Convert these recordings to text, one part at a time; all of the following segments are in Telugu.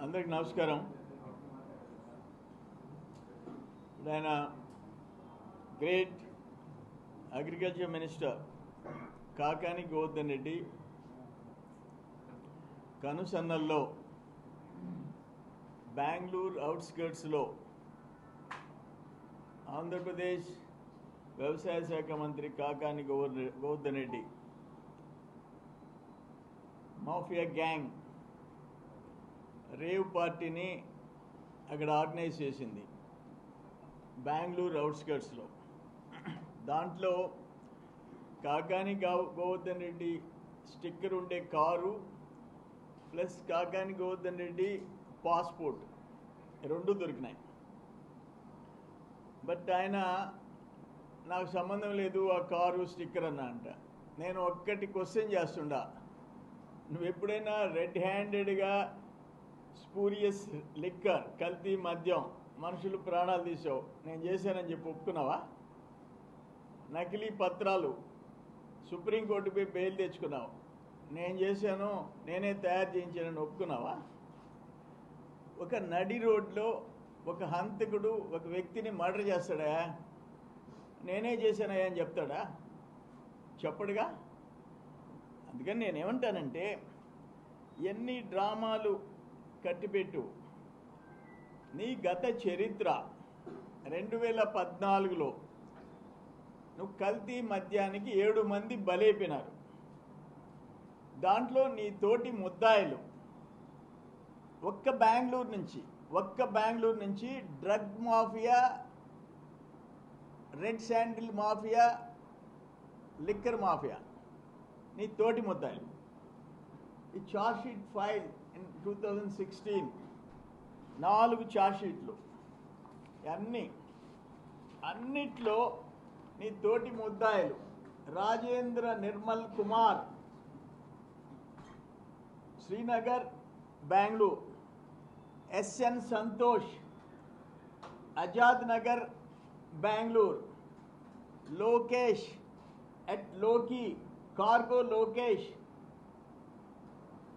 అందరికి నమస్కారం. ఆయన great agriculture minister Kakani Govardhan Reddy కనుసన్నల్లో బెంగళూరు అవుట్స్కర్ట్స్లో ఆంధ్రప్రదేశ్ వ్యవసాయ శాఖ మంత్రి Kakani Govardhan Reddy mafia gang rave పార్టీని అక్కడ ఆర్గనైజ్ చేసింది బెంగళూరు అవుట్స్కర్ట్స్లో. దాంట్లో కాకాని గోవర్ధన్ రెడ్డి స్టిక్కర్ ఉండే car plus Kakani Govardhan Reddy passport రెండు దొరికినాయి. బట్ ఆయన నాకు సంబంధం లేదు ఆ కారు స్టిక్కర్ అన్న అంట. నేను ఒక్కటి క్వశ్చన్ చేస్తుండా, నువ్వు ఎప్పుడైనా రెడ్ హ్యాండెడ్గా స్పూరియస్ లిక్కర్ కల్తీ మద్యం మనుషులు ప్రాణాలు తీసావు నేను చేశానని చెప్పి ఒప్పుకున్నావా? నకిలీ పత్రాలు సుప్రీంకోర్టుపై బెయిల్ తెచ్చుకున్నావు నేను చేశాను నేనే తయారు చేయించానని ఒప్పుకున్నావా? ఒక నడి రోడ్లో ఒక హంతకుడు ఒక వ్యక్తిని మర్డర్ చేస్తాడా? నేనే చేశానయ్యా అని చెప్తాడా? చెప్పడుగా. అందుకని నేనేమంటానంటే ఎన్ని డ్రామాలు కట్టిపెట్టు, నీ గత చరిత్ర 2014లో నువ్వు కల్తీ మద్యానికి 7 మంది బలైపోయినారు. దాంట్లో నీ తోటి ముద్దాయిలు ఒక్క బెంగళూరు నుంచి drug mafia, red sandal mafia, liquor mafia నీ తోటి ముద్దాయిలు. ఈ charge sheet file in 2016 4 charge షీట్లు అన్నిట్లో నీ తోటి ముద్దాయిలు రాజేంద్ర నిర్మల్ కుమార్ శ్రీనగర్ బెంగళూరు, ఎస్ఎన్ సంతోష్ ఆజాద్ నగర్ బెంగళూరు, లోకేష్ ఎట్ లోకి cargo Lokesh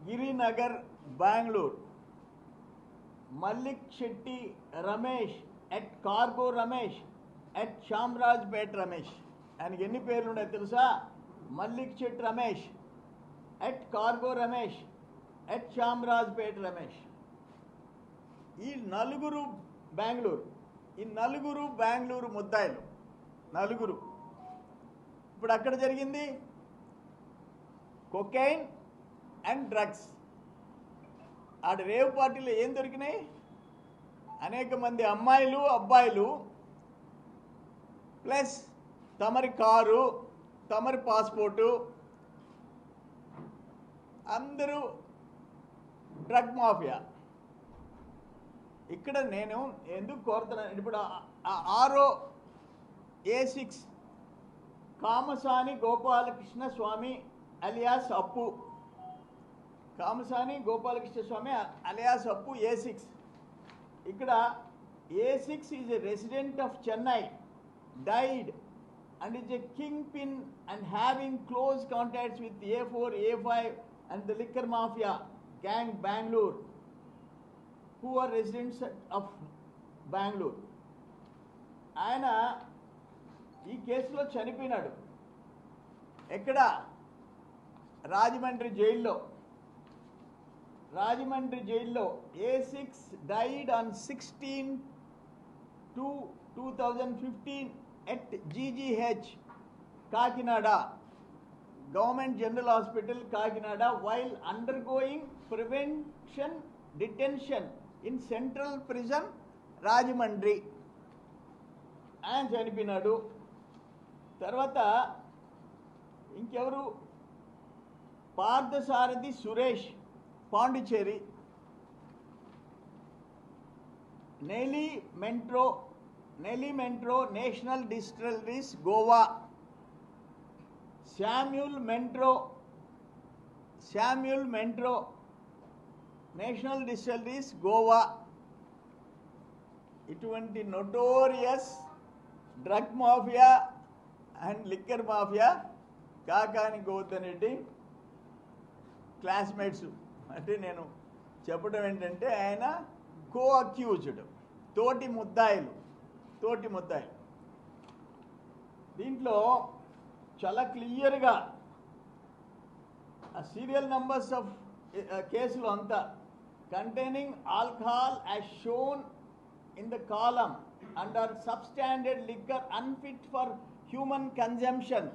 Girinagar Bengaluru, Mallik Shetty Ramesh at cargo Ramesh at Chamarajpet Ramesh. ఆయనకి ఎన్ని పేర్లు ఉన్నాయి తెలుసా? Mallik Shetty Ramesh at cargo Ramesh at Chamarajpet Ramesh. ఈ నలుగురు బెంగళూరు ముద్దాయిలు నలుగురు. ఇప్పుడు అక్కడ జరిగింది కొకైన్ అండ్ డ్రగ్స్. ఆడ రేవ్ పార్టీలో ఏం దొరికినాయి? అనేక మంది అమ్మాయిలు అబ్బాయిలు ప్లస్ తమరి కారు తమరి పాస్పోర్టు, అందరూ డ్రగ్ మాఫియా. ఇక్కడ నేను ఎందుకు కోరుతున్నాను, ఇప్పుడు A6 కామసాని గోపాలకృష్ణ స్వామి అలియాస్ అప్పు, కామసాని గోపాలకృష్ణ స్వామి అలియాస్ అప్పు A6. ఇక్కడ A6 is a resident of Chennai, died and is a kingpin and having close contacts with A4, A5 and the liquor mafia gang Bangalore, who are residents of Bangalore. ఆయన ఈ కేసులో చనిపోయినాడు. ఎక్కడ? రాజమండ్రి జైల్లో. A6 died on 16/2/2015 at GGH Kakinada, Government General Hospital Kakinada, while undergoing prevention detention in Central Prison Rajamandri. ఆయన చనిపోయినాడు. తర్వాత ఇంకెవరు? పార్థసారథి సురేష్ పాండిచేరి, నెలీ మెంట్రో నేషనల్ డిస్టిలరీస్ గోవా, శామ్యూల్ మెంట్రో నేషనల్ డిస్టిలరీస్ గోవా. ఇటువంటి notorious drug mafia and liquor mafia Kakani Govardhan Reddy classmates. అంటే నేను చెప్పడం ఏంటంటే ఆయన కో అక్యూజ్డ్, తోటి ముద్దాయిలు. దీంట్లో చాలా క్లియర్గా సీరియల్ నంబర్స్ ఆఫ్ కేసులు అంతా containing alcohol as shown in the column under substandard liquor unfit for human consumption.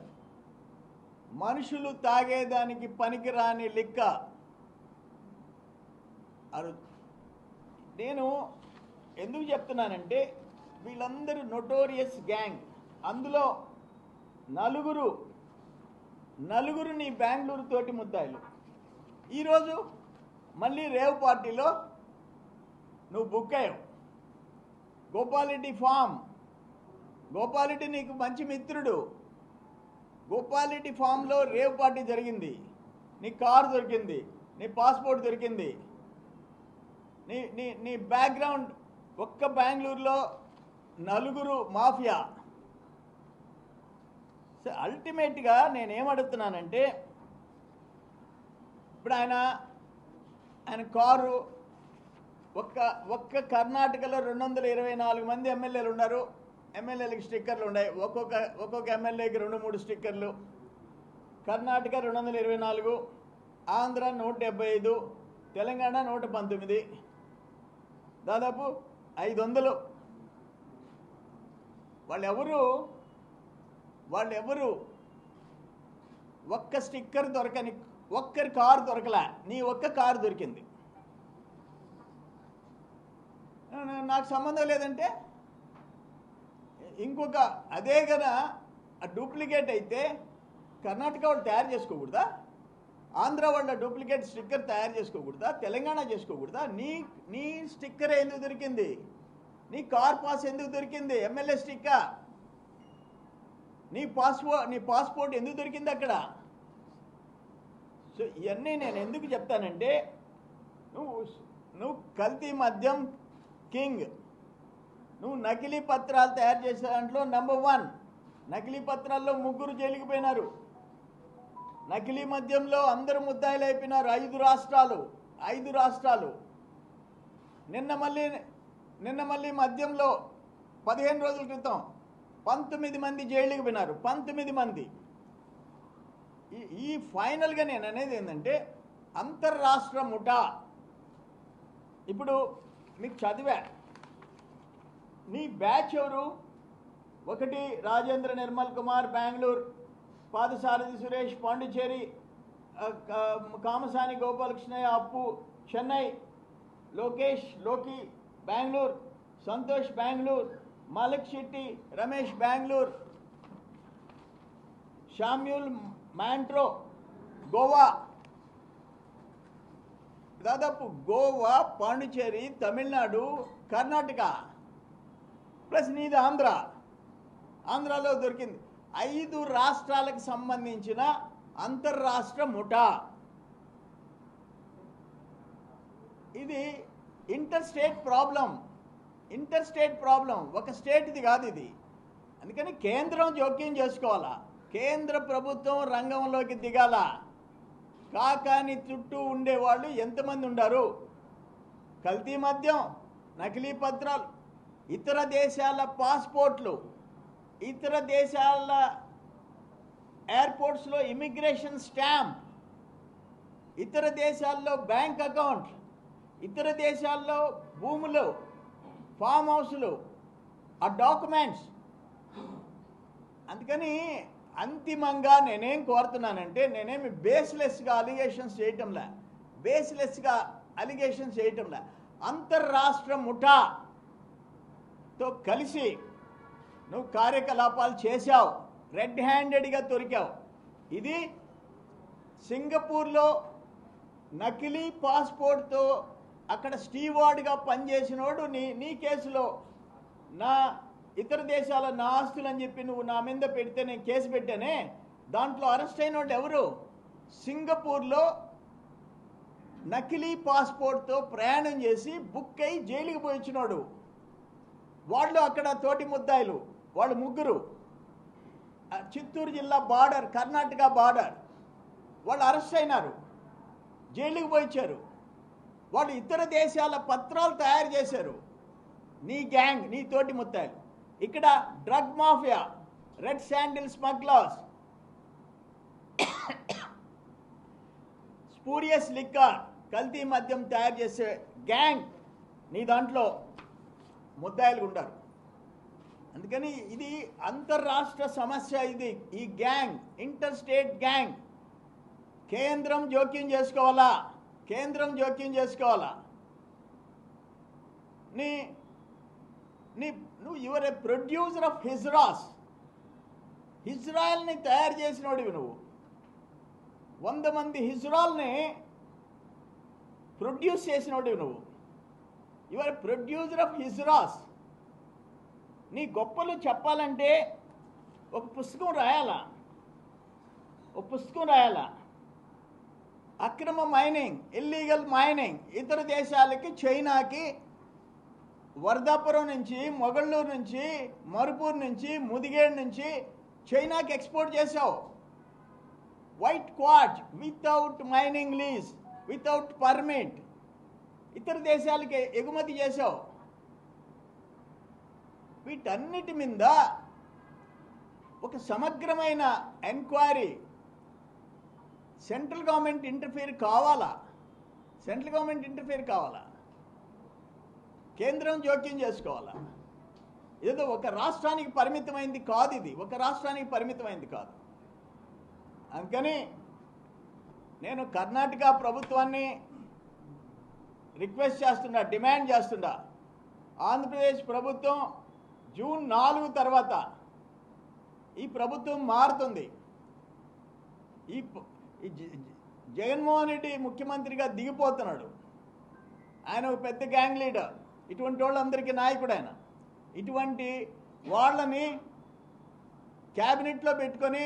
మనుషులు తాగేదానికి పనికిరాని లిక్కర్. నేను ఎందుకు చెప్తున్నానంటే వీళ్ళందరూ నోటోరియస్ గ్యాంగ్. అందులో నలుగురు నీ బెంగళూరు తోటి ముద్దాయిలు. ఈరోజు మళ్ళీ రేవ్ పార్టీలో నువ్వు బుక్ అయ్యావు. గోపాలరెడ్డి నీకు మంచి మిత్రుడు. గోపాలరెడ్డి ఫామ్లో రేవ్ పార్టీ జరిగింది, నీ కారు దొరికింది, నీ పాస్పోర్ట్ దొరికింది, నీ బ్యాక్గ్రౌండ్. ఒక్క బెంగళూరులో నలుగురు మాఫియా. సో అల్టిమేట్గా నేనేమడుగుతున్నానంటే ఇప్పుడు ఆయన కారు ఒక్క కర్ణాటకలో 224 మంది ఎమ్మెల్యేలు ఉన్నారు. ఎమ్మెల్యేలకి స్టిక్కర్లు ఉన్నాయి. ఒక్కొక్క ఎమ్మెల్యేకి 2-3 స్టిక్కర్లు. కర్ణాటక 224, ఆంధ్ర 175, తెలంగాణ 119, దాదాపు 500. వాళ్ళెవరు ఒక్క స్టిక్కర్ దొరకని, ఒక్కరి కారు దొరకలే. నీ ఒక్క కారు దొరికింది. నాకు సంబంధం లేదంటే ఇంకొక అదే కదా డూప్లికేట్ అయితే కర్ణాటక వాళ్ళు తయారు చేసుకోకూడదా? ఆంధ్ర వాళ్ళ డూప్లికేట్ స్టిక్కర్ తయారు చేసుకోకూడదా? తెలంగాణ చేసుకోకూడదా? నీ స్టిక్కర్ ఎందుకు దొరికింది? నీ కార్ పాస్ ఎందుకు దొరికింది? MLA sticker. నీ పాస్పోర్ట్ ఎందుకు దొరికింది అక్కడ? సో ఇవన్నీ నేను ఎందుకు చెప్తానంటే నువ్వు కల్తీ మద్యం కింగ్. నువ్వు నకిలీ పత్రాలు తయారు చేసే దాంట్లో నంబర్ 1. నకిలీ పత్రాల్లో 3 జైలుకి పోయినారు. నకిలీ మద్యంలో అందరూ ముద్దాయిలు అయిపోయినారు. 5 రాష్ట్రాలు. నిన్న మళ్ళీ మద్యంలో 15 రోజుల క్రితం 19 మంది జైలుకి పోయినారు. 19 మంది. ఈ ఫైనల్గా నేను అనేది ఏంటంటే అంతర్రాష్ట్ర ముఠా. ఇప్పుడు మీకు చదివా, నీ బ్యాచ్ ఎవరు? 1 రాజేంద్ర నిర్మల్ కుమార్ బెంగళూరు, పాదసారథి సురేష్ పాండిచేరి, కామసాని గోపాలకృష్ణయ్య అప్పు చెన్నై, లోకి బెంగళూరు, సంతోష్ బెంగళూరు, మాలిక్ శెట్టి రమేష్ బెంగళూరు, షామ్యూల్ మాంట్రో గోవా. దాదాపు గోవా, పాండిచేరి, తమిళనాడు, కర్ణాటక ప్లస్ నీది ఆంధ్రాలో దొరికింది. 5 రాష్ట్రాలకు సంబంధించిన అంతర్రాష్ట్ర ముఠా. ఇది ఇంటర్ స్టేట్ ప్రాబ్లం, ఒక స్టేట్ది కాదు ఇది. అందుకని కేంద్రం జోక్యం చేసుకోవాలా, కేంద్ర ప్రభుత్వం రంగంలోకి దిగాల. కాకాని చుట్టూ ఉండేవాళ్ళు ఎంతమంది ఉండారు? కల్తీ మద్యం, నకిలీ పత్రాలు, ఇతర దేశాల పాస్పోర్ట్లు, ఇతర దేశాల ఎయిర్పోర్ట్స్లో ఇమిగ్రేషన్ స్టాంప్, ఇతర దేశాల్లో బ్యాంక్ అకౌంట్, ఇతర దేశాల్లో భూములు, ఫామ్ హౌస్లు, ఆ డాక్యుమెంట్స్. అందుకని అంతిమంగా నేనేం కోరుతున్నానంటే నేనేమి బేస్లెస్గా అలిగేషన్స్ చేయటంలా, అంతర్రాష్ట్ర ముఠాతో కలిసి నువ్వు కార్యకలాపాలు చేశావు, రెడ్ హ్యాండెడ్గా దొరికావు. ఇది సింగపూర్లో నకిలీ పాస్పోర్ట్తో అక్కడ స్టీవార్డ్గా పనిచేసినోడు నీ కేసులో ఇతర దేశాల నా ఆస్తులు అని చెప్పి నువ్వు నా మీద పెడితే నేను కేసు పెట్టానే, దాంట్లో అరెస్ట్ అయిన వాళ్ళు ఎవరు? సింగపూర్లో నకిలీ పాస్పోర్ట్తో ప్రయాణం చేసి బుక్ అయి జైలుకి పోయి వచ్చినాడు. వాళ్ళు అక్కడ తోటి ముద్దాయిలు, వాళ్ళు 3. చిత్తూరు జిల్లా బార్డర్, కర్ణాటక బార్డర్, వాళ్ళు అరెస్ట్ అయినారు, జైలుకి పోయి వచ్చారు. వాళ్ళు ఇతర దేశాల పత్రాలు తయారు చేశారు. నీ గ్యాంగ్, నీ తోటి ముత్తాయిలు. ఇక్కడ drug mafia, red sandal smugglers, spurious liquor, కల్తీ మద్యం తయారు చేసే గ్యాంగ్ నీ దాంట్లో ముద్దాయిలు ఉంటారు. అందుకని ఇది అంతర్రాష్ట్ర సమస్య. ఇది ఈ గ్యాంగ్, ఇంటర్ స్టేట్ గ్యాంగ్. కేంద్రం జోక్యం చేసుకోవాలా, కేంద్రం జోక్యం చేసుకోవాలా. నువ్వు your a producer of hijras. హిజ్రాయల్ని తయారు చేసినోడివి నువ్వు. 100 మంది హిజ్రాల్ని ప్రొడ్యూస్ చేసినోడివి నువ్వు. Your producer of hijras. నీ గొప్పలు చెప్పాలంటే ఒక పుస్తకం రాయాలా, ఒక పుస్తకం రాయాలా. అక్రమ మైనింగ్, ఇల్లీగల్ మైనింగ్ ఇతర దేశాలకి, చైనాకి, వర్ధాపురం నుంచి, మొగళ్ళూరు నుంచి, మరుపూర్ నుంచి, ముదిగేడు నుంచి చైనాకి ఎక్స్పోర్ట్ చేసావు. White quartz without mining lease, without permit ఇతర దేశాలకి ఎగుమతి చేసావు. వీటన్నిటి మీద ఒక సమగ్రమైన ఎంక్వైరీ సెంట్రల్ గవర్నమెంట్ ఇంటర్ఫియర్ కావాలా, సెంట్రల్ గవర్నమెంట్ ఇంటర్ఫియర్ కావాలా, కేంద్రం జోక్యం చేసుకోవాలా. ఏదో ఒక రాష్ట్రానికి పరిమితమైంది కాదు, ఇది ఒక రాష్ట్రానికి పరిమితమైంది కాదు. అందుకని నేను కర్ణాటక ప్రభుత్వాన్ని రిక్వెస్ట్ చేస్తున్నా, డిమాండ్ చేస్తున్నా. ఆంధ్రప్రదేశ్ ప్రభుత్వం జూన్ 4 తర్వాత ఈ ప్రభుత్వం మారుతుంది. ఈ జగన్మోహన్ రెడ్డి ముఖ్యమంత్రిగా దిగిపోతున్నాడు. ఆయన ఒక పెద్ద గ్యాంగ్ లీడర్, ఇటువంటి వాళ్ళందరికీ నాయకుడు ఆయన. ఇటువంటి వాళ్ళని క్యాబినెట్లో పెట్టుకొని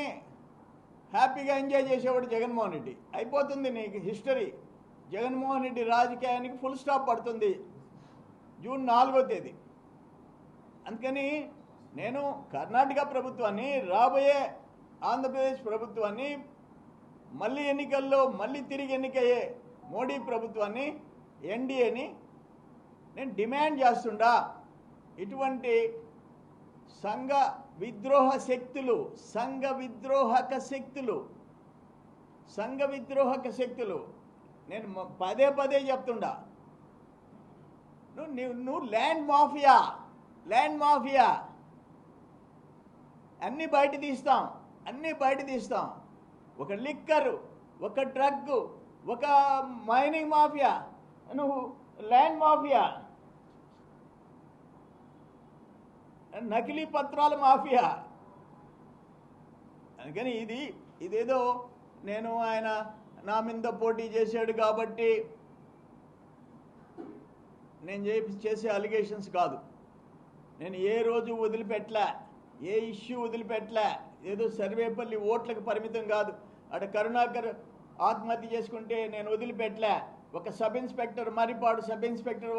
హ్యాపీగా ఎంజాయ్ చేసేవాడు జగన్మోహన్ రెడ్డి. అయిపోతుంది నీకు హిస్టరీ. జగన్మోహన్ రెడ్డి రాజకీయానికి ఫుల్ స్టాప్ పడుతుంది జూన్ 4వ తేదీ. అందుకని నేను కర్ణాటక ప్రభుత్వాన్ని, రాబోయే ఆంధ్రప్రదేశ్ ప్రభుత్వాన్ని, మళ్ళీ ఎన్నికల్లో మళ్ళీ తిరిగి ఎన్నికయ్యే మోడీ ప్రభుత్వాన్ని, ఎన్డీఏని నేను డిమాండ్ చేస్తుండా. ఇటువంటి సంఘ విద్రోహ శక్తులు, సంఘ విద్రోహక శక్తులు నేను పదే పదే చెప్తుండా. నువ్వు ల్యాండ్ మాఫియా అన్నీ బయట తీస్తాం. ఒక లిక్కరు, ఒక డ్రగ్, ఒక మైనింగ్ మాఫియా, నువ్వు ల్యాండ్ మాఫియా, నకిలీ పత్రాల మాఫియా. అందుకని ఇదేదో నేను ఆయన నా మీద పోటీ చేశాడు కాబట్టి నేను చేసే అలిగేషన్స్ కాదు. నేను ఏ రోజు వదిలిపెట్టలే, ఏ ఇష్యూ వదిలిపెట్టలే. ఏదో సర్వేపల్లి ఓట్లకు పరిమితం కాదు. అటు కరుణాకర్ ఆత్మహత్య చేసుకుంటే నేను వదిలిపెట్టలే. ఒక sub inspector, Marripadu sub inspector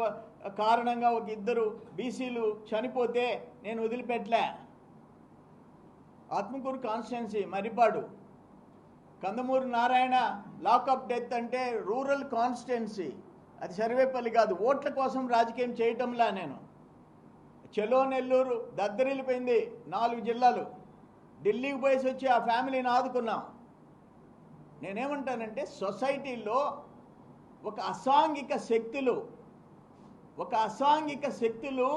కారణంగా ఒక 2 బీసీలు చనిపోతే నేను వదిలిపెట్టలే. Atmakur constituency, Marripadu, Kandamuru Narayana lockup death అంటే రూరల్ కాన్స్టిట్యున్సీ, అది సర్వేపల్లి కాదు. ఓట్ల కోసం రాజకీయం చేయటంలా నేను. చెలో నెల్లూరు దద్దరిల్లిపోయింది, 4 జిల్లాలు. ఢిల్లీకి పోయేసి వచ్చి ఆ ఫ్యామిలీని ఆదుకున్నాం. నేనేమంటానంటే సొసైటీలో ఒక అసాంఘిక శక్తులు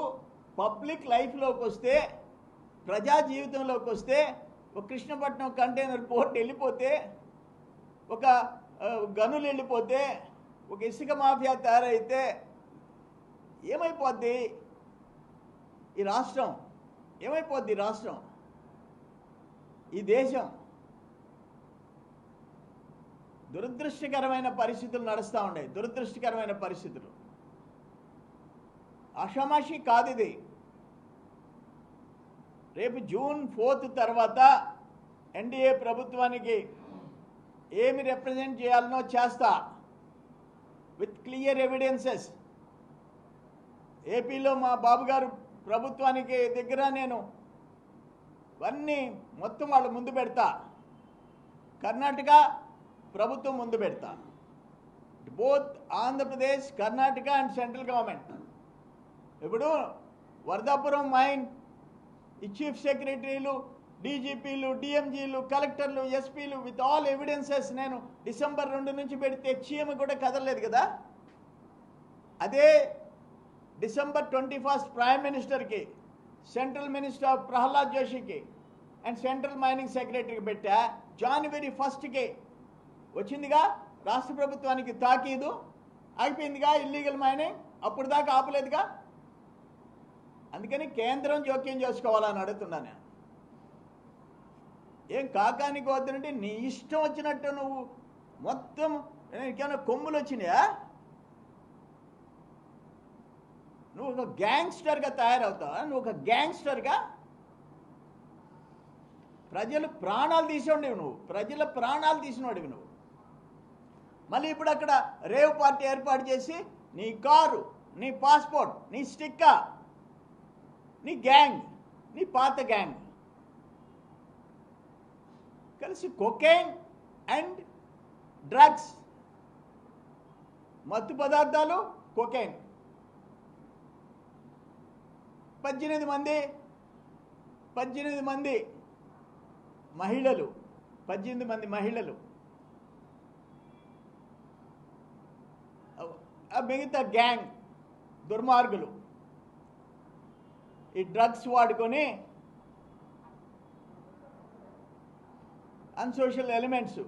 పబ్లిక్ లైఫ్లోకి వస్తే, ప్రజా జీవితంలోకి వస్తే, ఒక కృష్ణపట్నం కంటైనర్ పోర్ట్ వెళ్ళిపోతే, ఒక గనులు వెళ్ళిపోతే, ఒక ఇసుక మాఫియా తయారైతే ఏమైపోద్ది ఈ రాష్ట్రం? ఈ దేశం? దురదృష్టకరమైన పరిస్థితులు నడుస్తూ ఉన్నాయి. దురదృష్టకరమైన పరిస్థితులు. ఆషామాషి కాదు ఇది. రేపు జూన్ 4 తర్వాత ఎన్డీఏ ప్రభుత్వానికి ఏమి రిప్రజెంట్ చేయాలనో చేస్తా, విత్ క్లియర్ ఎవిడెన్సెస్. ఏపీలో మా బాబు గారు ప్రభుత్వానికి దగ్గర నేను అన్నీ మొత్తం వాళ్ళు ముందు పెడతా. కర్ణాటక ప్రభుత్వం ముందు పెడతా. Both Andhra Pradesh, Karnataka and central government. ఇప్పుడు వరదాపురం మైన్ ఈ చీఫ్ సెక్రటరీలు, డీజీపీలు, డిఎంజీలు, కలెక్టర్లు, ఎస్పీలు విత్ ఆల్ ఎవిడెన్సెస్ నేను డిసెంబర్ 2 నుంచి పెడితే చీమ కూడా కదలలేదు కదా. అదే డిసెంబర్ 21 ప్రైమ్ మినిస్టర్కి, సెంట్రల్ మినిస్టర్ ప్రహ్లాద్ జోషికి అండ్ సెంట్రల్ మైనింగ్ సెక్రటరీకి పెట్టా. జనవరి 1కి వచ్చిందిగా రాష్ట్ర ప్రభుత్వానికి తాకీదు, అయిపోయిందిగా ఇల్లీగల్ మైనింగ్, అప్పుడు దాకా ఆపలేదుగా. అందుకని కేంద్రం జోక్యం చేసుకోవాలని అడుగుతున్నాను నేను. ఏం కాకానికి వద్దంటే నీ ఇష్టం వచ్చినట్టు నువ్వు మొత్తం నీకేమైనా కొమ్ములు వచ్చినాయా? నువ్వు ఒక గ్యాంగ్స్టర్గా తయారవుతావా? నువ్వు ఒక గ్యాంగ్స్టర్గా ప్రజలు ప్రాణాలు తీసేవాడివి నువ్వు, ప్రజల ప్రాణాలు తీసినవాడివి నువ్వు. మళ్ళీ ఇప్పుడు అక్కడ రేవ్ పార్టీ ఏర్పాటు చేసి నీ కారు, నీ పాస్పోర్ట్, నీ స్టిక్కర్, నీ గ్యాంగ్, నీ పాత గ్యాంగ్ కలిసి కొకైన్ అండ్ డ్రగ్స్, మత్తు పదార్థాలు, కొకైన్. 18 మంది మహిళలు, 18 మంది మహిళలు, మిగతా గ్యాంగ్ దుర్మార్గులు ఈ డ్రగ్స్ వాడుకొని అన్సోషల్ ఎలిమెంట్స్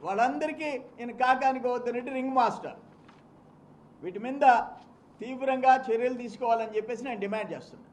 వాళ్ళందరికీ ఈయన కాకానికి వద్దనంటే రింగ్ మాస్టర్. వీటి మీద తీవ్రంగా చర్యలు తీసుకోవాలని చెప్పేసి నేను డిమాండ్ చేస్తున్నాను.